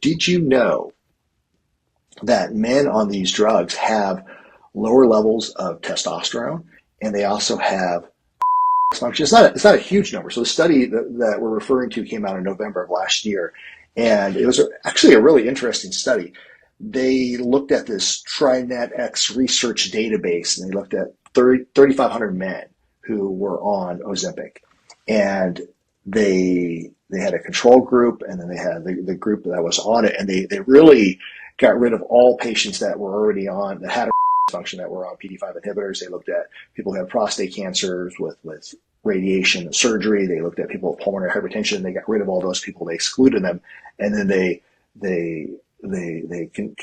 Did you know that men on these drugs have lower levels of testosterone, and they also have dysfunction? It's not a huge number. So the study that we're referring to came out in November of last year, and it was actually a really interesting study. They looked at this TriNetX research database, and they looked at 3,500 men who were on Ozempic, and they had a control group, and then they had the group that was on it, and they really got rid of all patients that were already on, that had a function, that were on PD-5 inhibitors. They looked at people who had prostate cancers with radiation and surgery. They looked at people with pulmonary hypertension. They got rid of all those people. They excluded them, and then they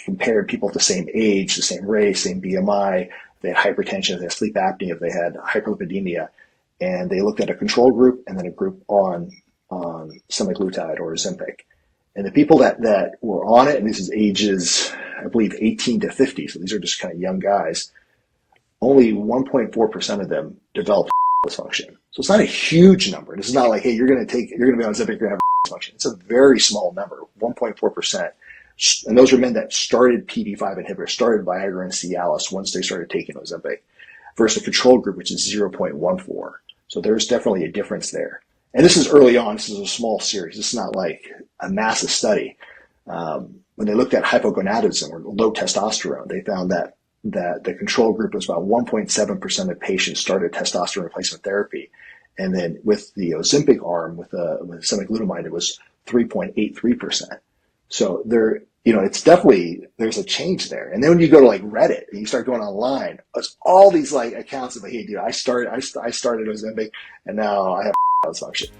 compared people of the same age, the same race, same BMI. If they had hypertension, if they had sleep apnea, if they had hyperlipidemia, and they looked at a control group and then a group on semaglutide or Ozempic. And the people that were on it, and this is ages, I believe, 18 to 50, so these are just kind of young guys, only 1.4% of them developed dysfunction. So it's not a huge number. This is not like, hey, you're going to be on Ozempic, you're going to have dysfunction. It's a very small number, 1.4%. And those are men that started PD-5 inhibitors, started Viagra and Cialis once they started taking Ozempic, versus a control group, which is 0.14. So there's definitely a difference there. And this is early on. This is a small series. This is not like a massive study. When they looked at hypogonadism or low testosterone, they found that the control group was about 1.7% of patients started testosterone replacement therapy. And then with the Ozempic arm, with semaglutide, it was 3.83%. So it's definitely, there's a change there. And then when you go to like Reddit and you start going online, it's all these like accounts of like, hey, dude, I started Ozempic and now I have dysfunction.